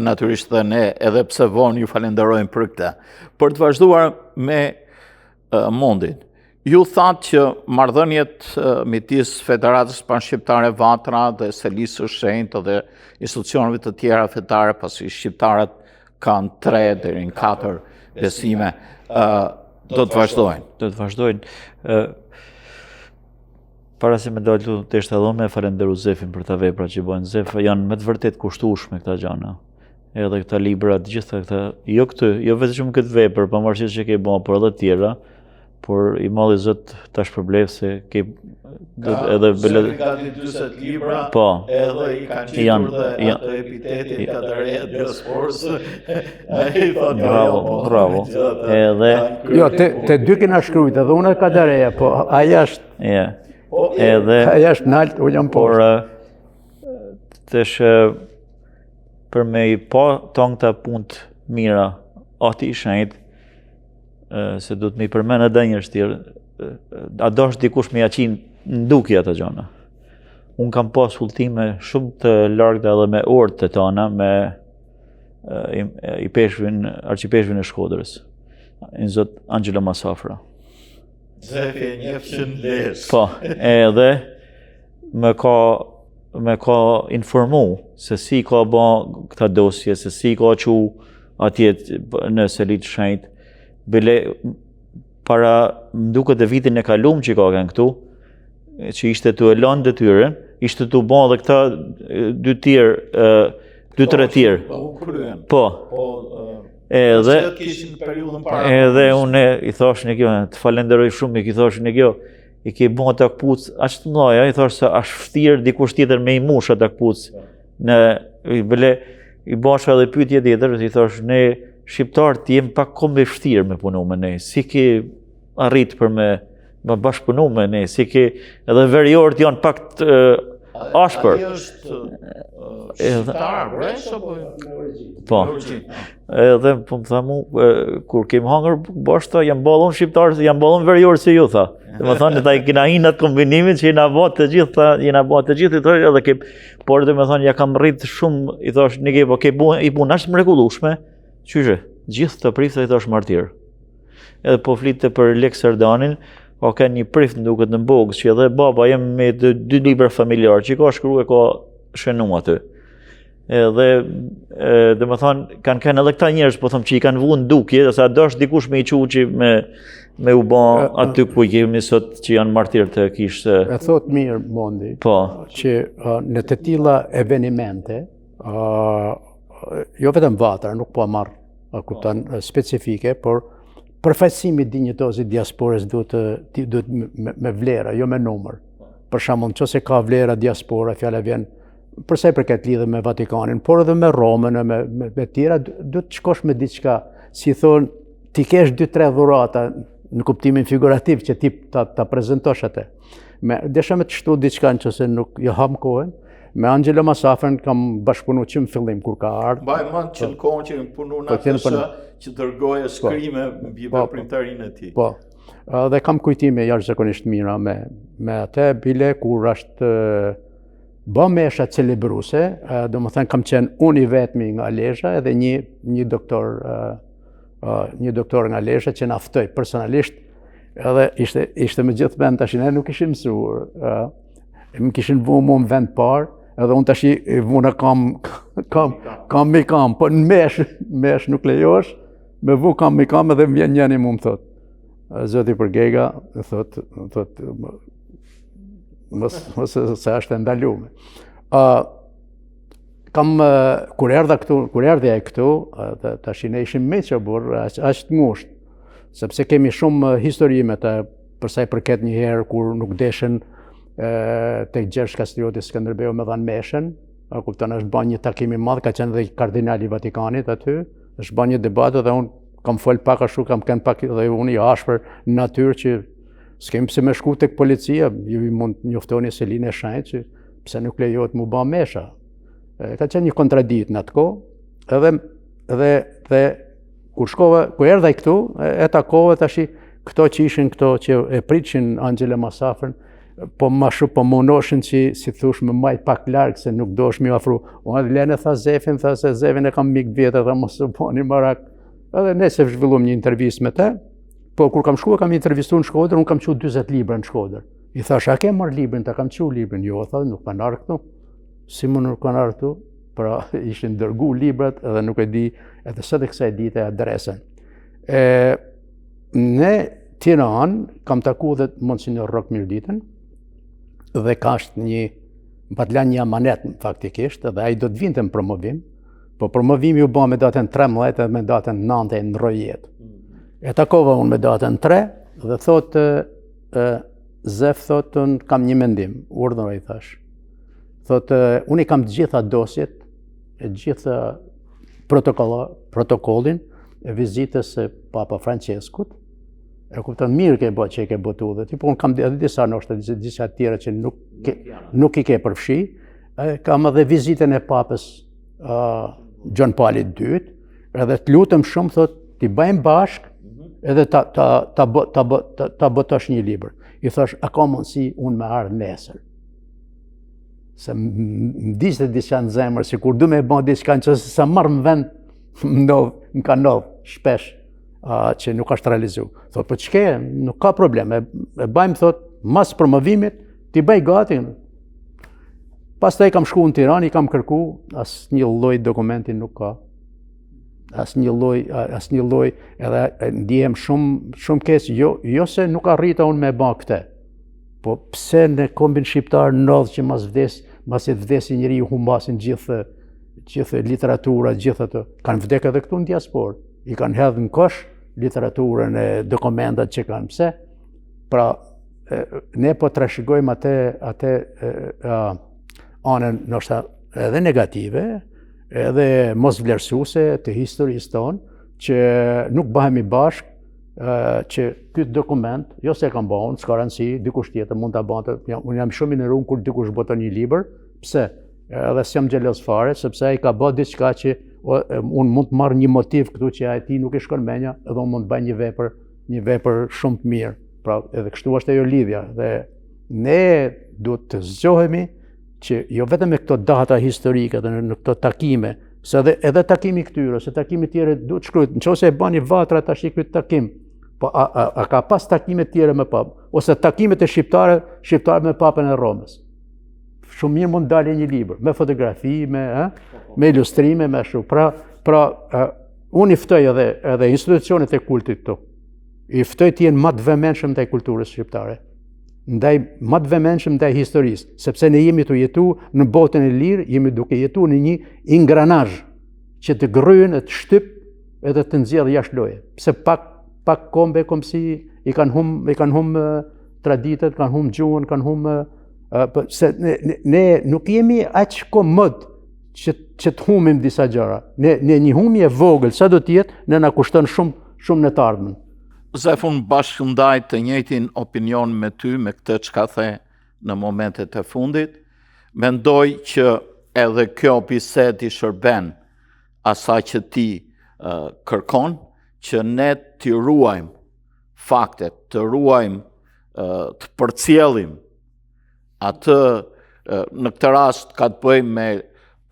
natyrisht dhe ne, edhe pse vonë ju falenderojmë për këtë. Për të vazhduar me Mondin, ju thatë që marrëdhëniet midis Federatës Panshqiptare Vatra dhe Selisë së Shenjtë dhe institucioneve të tjera fetare, pasi shqiptarët kanë 3 deri në 4 besime, do të vazhdojnë. Do të vazhdojnë. Para se me dalë të ishte edhe me falenderu Zefin për ta vepra që bojnë. Zef janë me të vërtet kushtueshme këta gjana. Edhe këta libra, të gjitha këta, jo vetëm këtë vepër, pavarësisht që ke bën, por edhe tjera, por i malli Zot tash përblef se ke edhe gati 40 libra, po, edhe i kanë gjetur dhe atë epitetin katëre diasporës. Ai thotë bravo. Edhe jo, te dy kena shkruajt, edhe unë katëreja, po ai është edhe ai është nalt, u jam por tash për me i pa tongta punë mira ati i shenjtë, se du të mi përmend edhe një tjetër, a dosh dikush me jaqin ndukje ato gjana. Unë kam pas ultime shumë të largëta edhe me orë të tona me arqipeshvin e Shkodrës, në zot Angelo Masafra. Zefi e njefshin lesh. Po, edhe me ka informu se si ka ba këta dosje, se si ka qu atje në Selit Shenjtë, bile para më duket e vitin e kalum që ka kënë këtu, që ishte të elon detyrën, ishte të ba dhe këta 2-3 tjerë. Po. Edhe unë i thash në kjo, të falenderoj shumë, i thash në kjo, i ke bon të akpuc, aqë të mdoja, i thash se ashtë fëtirë dikush tjetër me i mush atë akpuc. I basha edhe pyetje tjetër, i thash ne shqiptarët jem pak kom me fëtirë me punu me ne, si ke arrit për me bashkëpunu me ne, si ke edhe veriorët janë pak të ashpër. Ai është shqiptar, bresh apo? Po. Edhe po më tha mu, kur kem hangër bashkëta, jam ballon shqiptarë, jam ballon veriorë si ju, tha. Dhe më thonë, ta i kena hinë atë kombinimin që jena bë të gjithë, i thosh edhe ke, por dhe më thonë, ja kam rritë shumë, i thosh, një ke, po ke i punë ashtë mrekullueshme, qyshe, gjithë të priftë i thosh martirë. Edhe po flitte për Lek Serdanin, ka një prift në duket në Bogës, që edhe baba jem me 2 libra familjarë, që ka shkru e ka shenu aty. Edhe, dhe më thonë, kanë edhe këta njerës, po thëmë që i kanë vu në dukje, dhe sa dosh dikush me i qu që me u ba aty ku i kemi sot që janë martirë të kishtë. E thot mirë, Mondi, po, që në të tilla evenimente, jo vetëm Vatra, nuk po marrë kupton specifike, por përfaqësimi dinjitoz i diasporës duhet me vlera, jo me numër. Për shembull, nëse ka vlera diaspora, fjala vjen për sa i përket lidhë me Vatikanin, por edhe me Romën, me tjera, duhet të shkosh me diçka, si thonë, ti kesh 2-3 dhurata në kuptimin figurativ që ti ta prezantosh atë. Desha me të shtu diçka nëse nuk jo ham kohën. Me Angelo Masafrën kam bashkëpunu që në fillim kur ka ardhur. Mbaj mend që në kohën që punu në atë që dërgoje shkrime mbi veprimtarinë e tij. Po. Dhe kam kujtime jashtëzakonisht mira me atë bile kur është bë mesha celebruese, domethënë kam qenë unë i vetmi nga Lesha edhe një doktor nga Lesha që na ftoi personalisht, edhe ishte me gjithë vend tash ne nuk ishim mësuar. Më kishin vu mu në vend parë, edhe unë tash i vuna kam, po në mesh nuk lejosh, me vu kam edhe më vjen njëni mu më thot. Zoti për Gega, thot, mos se është ndalume. Kur erdhja këtu, tash ne ishim me që burë, ashtë ngusht, sepse kemi shumë historime të përsa i përket një herë kur nuk deshen tek Gjergj Kastrioti Skënderbeu me dhanë meshen, kupton është bën një takim i madh, ka qenë dhe kardinali i Vatikanit aty, është bën një debat dhe unë kam fol pak ashtu, kam kënë pak dhe unë i ashpër në natyrë që s'kem pse me shku tek policia, ju mund njoftoni Selinë e Shenjtë që pse nuk lejohet mu bë mesha. Ka qenë një kontradikt në atë kohë, edhe kur erdha këtu, e takova tash këto që ishin këto që e pritshin Angelo Masafrën, po ma shumë po munoshin që si thush me majt pak largë se nuk dosh mi afru. Unë edhe lene tha Zefin, tha se Zefin e kam mik vjetë dhe mos të bani marak. Edhe ne se zhvillum një intervjist me te, po kur kam shkua kam intervjistu në Shkodër, unë kam qu 20 libra në Shkodër. I thash, a ke marrë librin, ta kam qu librin? Jo, tha, nuk kanë arë këtu. Si më nuk kanë arë këtu? Pra, ishin dërgu librat edhe nuk e di, edhe sot e kësaj dite adresën. Ne Tiranë kam taku dhe Monsignor Rok Mirditën, dhe ka është një, patlan një amanet faktikisht, dhe ai do të vinte në promovim, po promovimi u ba me datën 13 dhe me datën 9 në Rojet. E takova unë me datën 3 dhe thotë, Zef thotë, unë kam një mendim, urdhënoj thash. Thotë, unë i kam të gjitha dosjet, e gjitha protokollin e vizitës së Papa Franceskut. E kupton mirë ke bë që e ke botu dhe ti, po unë kam edhe disa nështë, disa tjera që nuk i ke përfshi. Kam edhe vizitën e Papës Gjon Pauli II, edhe të lutëm shumë, thot, t'i bëjmë bashkë, edhe ta botosh një libër. I thash, a ka mundësi unë me ardhë nesër? Se më dishte diçka në zemër, si kur du me bën diçka në qëse sa marrë më vend, më ka ndodhë shpesh që nuk ashtë realizu. Thot, po qëke, nuk ka problem, e bajmë, thot, mas promovimit, t'i bëj gati. Pas të i kam shku në Tiranë, i kam kërku, as një lloj dokumenti nuk ka. As një lloj, edhe ndihem shumë keq, jo se nuk arrita unë me ba këte. Po pse në kombin shqiptar ndodh që mas e vdesi njëri ju humbasin gjithë literatura, gjithë ato. Kanë vdek edhe këtu në diasporë. I kanë hedhë në kosh literaturën e dokumentat që kanë. Pse? Pra, ne po trashëgojmë atë anën ndoshta edhe negative, edhe mos vlerësuese të historisë tonë, që nuk bëhemi bashkë, që këtë dokument, jo se e kam bëhon, s'ka rëndësi, dikush tjetër mund të bëhon, unë jam shumë i nëruar kur dikush boton një libër, pse? Edhe s'jam xheloz fare, sepse ai ka bërë diçka që unë mund të marrë një motiv këtu që ai nuk i shkon menja, edhe unë mund të bëj një vepër shumë të mirë. Pra, edhe kështu është ajo lidhja. Dhe ne duhet të zgjohemi që jo vetëm me këto data historike dhe në këto takime, se edhe takimi këtyre, se takimi tjere duhet shkruajt, nëse e bani Vatra tash këtë takim, po a ka pas takime tjere me papë, ose takimet e shqiptare me papën e Romës. Shumë mirë mund dalë një libër, me fotografi, me ilustrime, me shumë. Pra, unë i ftoj edhe institucionet e kultit këtu. I ftoj të jenë më të vëmendshëm ndaj kulturës shqiptare, më të vëmendshëm ndaj historisë, sepse ne jemi të jetu në botën e lirë, jemi duke jetu në një ingranazh që të gryen, të shtyp edhe të nxjerr jashtë loje. Pse pak kombe komsi i kanë hum traditët, kanë hum gjuhën, kanë hum se ne nuk jemi aq komod që të humim disa gjëra. Ne një humje vogël, sa do të jetë, ne na kushton shumë në të ardhmen. Zef, unë bashkëndaj të njëjtin opinion me ty, me këtë çka the në momentet e fundit. Mendoj që edhe kjo bisedë i shërben asaj që ti kërkon, që ne t'i ruajmë faktet, të ruajmë, të përcjellim atë, në këtë rast ka të bëjmë me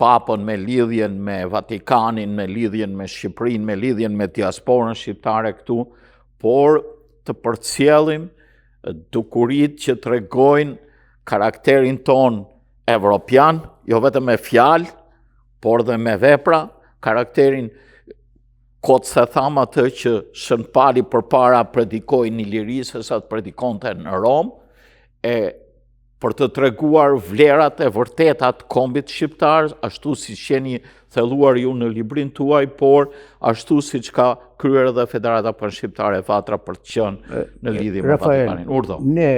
Papën, me lidhjen me Vatikanin, me lidhjen me Shqipërinë, me lidhjen me diasporën shqiptare këtu, por të përcjellim dukuritë që tregojnë karakterin ton evropian, jo vetëm me fjalë, por dhe me vepra, karakterin kot se tham atë që Shën Pali përpara predikoi në Iliri se sa të predikonte në Rom, për të treguar vlerat e vërteta të kombit shqiptar, ashtu si jeni thelluar ju në librin tuaj, por ashtu siç ka kryer edhe Federata Panshqiptare e Vatra për të qenë në lidhje me Vatikanin. Urdhë. Ne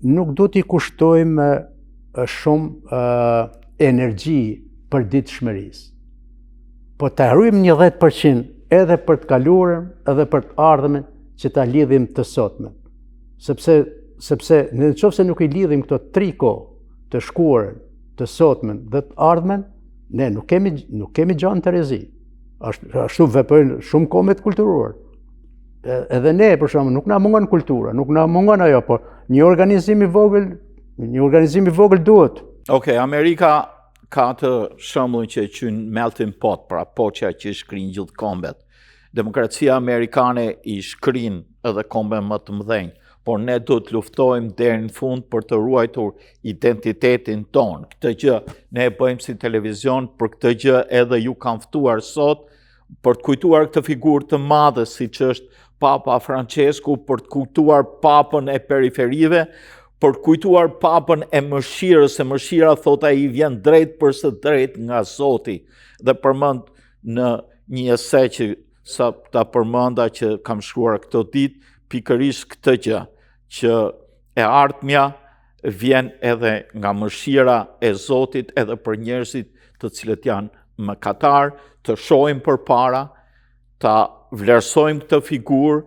nuk do t'i kushtojmë shumë energji për ditëshmërisë, po të arrijmë një 10% edhe për të kaluarën, edhe për të ardhmen që ta lidhim të sotmen. Sepse në qoftë se nuk i lidhim këto 3 kohë, të shkuarën, të sotmen dhe të ardhmen, ne nuk kemi gjanë të rezi. Ashtu veprojnë shumë kombet kulturuar. Edhe ne, për shembull, nuk na mungon kultura, nuk na mungon ajo, por një organizim i vogël Një organizim I vogël duhet. Okej, Amerika ka të shembullin që quhen melting pot, pra poçja që shkrin gjithë kombet. Demokracia amerikane I shkrin edhe kombe më të mëdhenj, por ne do të luftojmë deri në fund për të ruajtur identitetin ton. Këtë gjë ne e bëjmë si televizion, për këtë gjë edhe ju kam ftuar sot për të kujtuar këtë figurë të madhe siç është Papa Francesku, për të kujtuar papën e periferive, për të kujtuar papën e mëshirës, se mëshira thot ai vjen drejt për së drejt nga Zoti. Dhe përmend në një esej që sa ta përmenda që kam shkruar këtë ditë, pikërisht këtë gjë, që e ardhmja vjen edhe nga mëshira e Zotit edhe për njerëzit të cilët janë mëkatar, të shohim përpara, ta vlerësojmë këtë figurë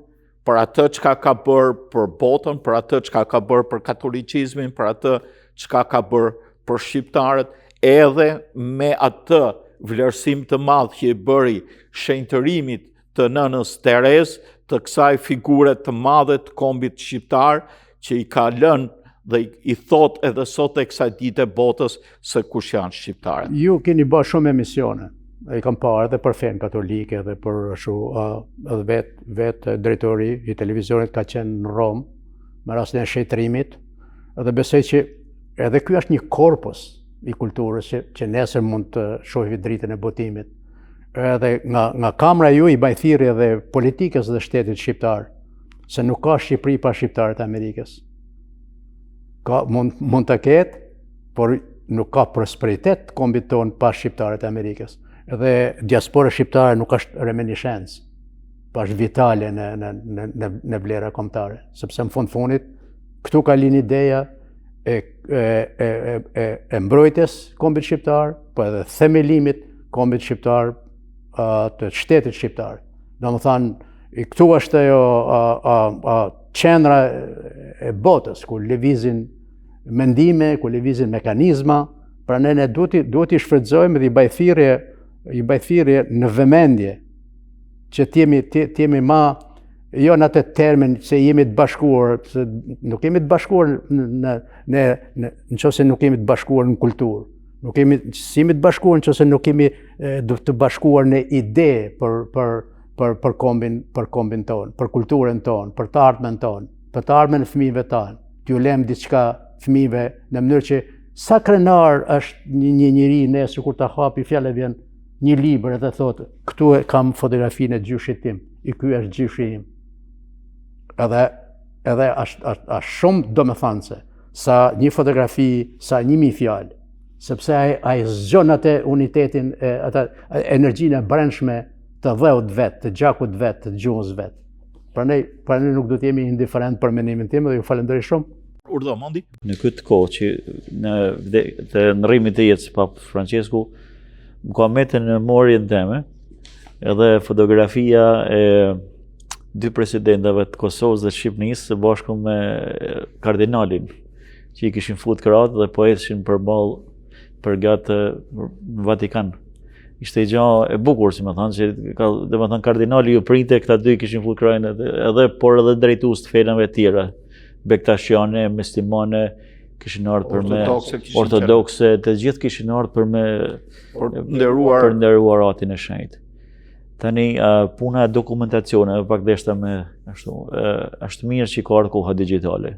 për atë çka ka bërë për botën, për atë çka ka bërë për katolicizmin, për atë çka ka bërë për shqiptarët, edhe me atë vlerësim të madh që I bëri shenjtërimit të nënës Terez, të kësaj figure të madhe të kombit shqiptar, që I ka lënë dhe I thot edhe sot e kësaj dite botës se kush janë shqiptarët. Ju keni bërë shumë emisione. I kam parë edhe për fen katolike edhe për edhe vetë drejtori I televizionit ka qenë në Rom me rastin e shejtërimit, edhe besoj që edhe ky është një korpus I kulturës që nesër mund të shohë dritën e botimit. Edhe nga kamra ju I baj thirrje edhe politikës dhe shtetit shqiptar, se nuk ka Shqipëri pa shqiptarët e Amerikës. Mund të ketë, por nuk ka prosperitet kombit ton pa shqiptarët e Amerikës. Edhe diaspora shqiptare nuk është reminiscencë, pa është vitale në vlera kombëtare, sepse në fundit këtu ka linë ideja e mbrojtjes kombit shqiptar, po edhe themelimit kombit shqiptar të shtetit shqiptar. Domethënë, këtu është ajo qendra e botës, ku lëvizin mendime, ku lëvizin mekanizma, pra ne duhet I shfrytëzojmë dhe I baj thirrje në vëmendje që t'jemi ma, jo në atë termin se jemi të bashkuar, se nuk jemi të bashkuar nëse nuk jemi të bashkuar në kulturë. Nuk jemi të bashkuar nëse nuk jemi të bashkuar në ide për kombin tonë, për kulturën tonë, për të ardhmen tonë, për të ardhmen e fëmijëve tanë. T'ju lem diçka fëmijëve në mënyrë që sa krenar është një njeri nesër kur ta hapi fjalë vjen një libër edhe thotë, këtu e kam fotografinë e gjyshit tim, I ky është gjyshi im. Edhe është shumë domethënëse, sa një fotografi, sa 1000 fjalë, sepse ai zgjon atë unitetin, atë energjinë e brendshme të dheut vet, të gjakut vet, të gjuhës vet. Prandaj nuk do të jemi indiferent për mendimin tim dhe ju falenderoj shumë. Urdhë Mondi. Në këtë kohë që në ndërrimit të jetës Papa Francesku më ka metën në morjen teme, edhe fotografia e 2 presidentave të Kosovës dhe Shqipërisë së bashku me kardinalin, që I kishin fut kratë dhe po ecëshin përballë përgat në Vatikan. Ishte gjë e bukur, si më thënë, që domethënë kardinali ju printe, këta 2 kishin fut krajin por edhe drejtues të fenave të tjera, bektashiane, muslimane, kishin ardhur për me ortodokse, të gjithë kishin ardhur për nderuar atin e shenjtë. Tani puna e dokumentacioneve pak deshta me ashtu, është mirë që ka ardhur koha digjitale.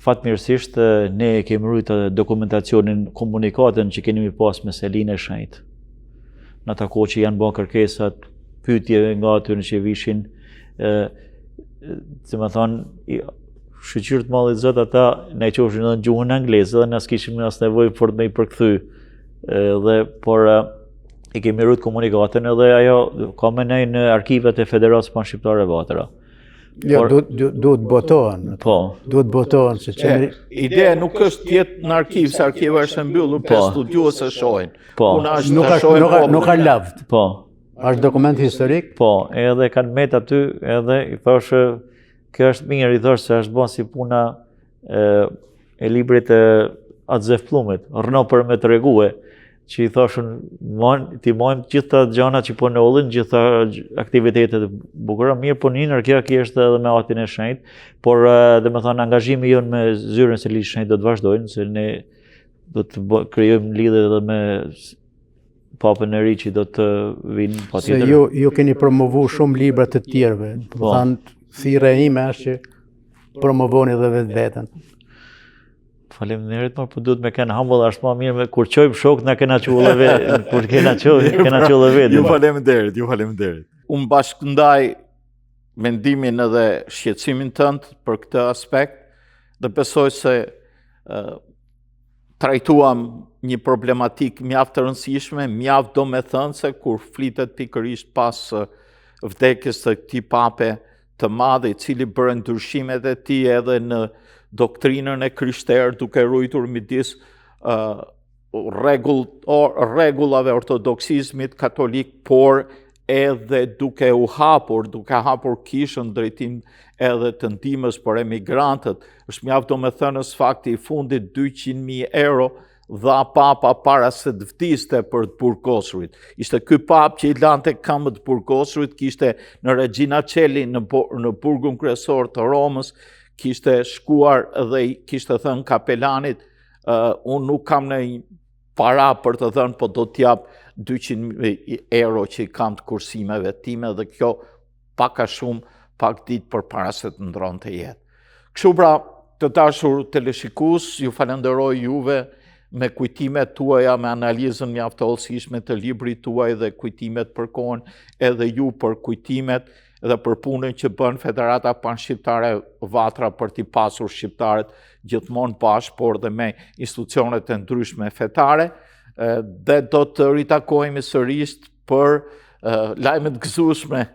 Fatmirësisht ne kemi rritur dokumentacionin, komunikatën që kemi pas me Selinë e shenjtë. Në ata kohë që janë bërë kërkesat, pyetje nga aty që vishin, si më thonë, shqyrët mallit Zot ata ne qofshin në gjuhën angleze dhe ne s'kishim as nevojë për me I përkthy. Por I kemi rrit komunikatën edhe ajo ka menej në arkivet e Federatës Panshqiptare Vatra. Jo, duhet botohen. Po. Duhet botohen se qendri. Ideja nuk është të jetë në arkiv, se arkiva është mbyllur, po studiues e shohin. Po. Nuk ka lavd. Po. Është dokument historik? Po, edhe kanë met aty, edhe I thoshë kjo është mirë, I thoshë se është bën si puna e librit e Atzef Plumit, rëno për me të regue. që i thoshun, ti mojmë gjitha gjana që po në ullin, gjitha aktivitetet bukura, mirë po njënër kjo është edhe me atin e shenjt, por dhe me thonë angazhimi jonë me zyrën se ligjë shenjt do të vazhdojnë, se ne do të krijojmë lidhje edhe me papën e ri që do të vinë pa tjetër. Se ju keni promovu shumë libra të tjerëve, për thanë, thirrja ime është që promovoni dhe vetë vetën. Faleminderit, po duhet me kenë humble, është më mirë kur çojmë shok na kena çullë vetë, kur kena çullë vetë. Ju faleminderit. Unë bashkëndaj mendimin edhe shqetësimin tënd për këtë aspekt dhe besoj se trajtuam një problematik mjaft të rëndësishme, mjaft domethënëse kur flitet pikërisht pas vdekjes së këtij pape të madh, i cili bëri ndryshimet e tij edhe në doktrinën e krishterë, duke ruajtur midis rregullave ortodoksizmit katolik, por edhe duke hapur kishën drejtim edhe të ndihmës për emigrantët. Është mjaft domethënës fakti i fundit 200.000 euro dha papa para se të vdiste për të burgosurit. Ishte ky pap që i lante këmbët të burgosurit, kishte në Regina Coeli në burgun kryesor të Romës, kishte shkuar dhe kishte thënë kapelanit, unë nuk kam në para për të thënë, po do t'jap 200.000 euro që i kam të kursimeve time, dhe kjo pak a shumë pak ditë për para se të ndronte jetë. Kështu pra, të dashur teleshikues, ju falenderoj juve me kujtimet tuaja, me analizën mjaft të hollësishme të librit tuaj dhe kujtimet për kohën, edhe ju për kujtimet dhe për punën që bën Federata Panshqiptare Vatra për t'i pasur shqiptarët gjithmonë bashkë, por dhe me institucionet e ndryshme fetare, dhe do të ritakohemi sërish për lajmet gëzueshme.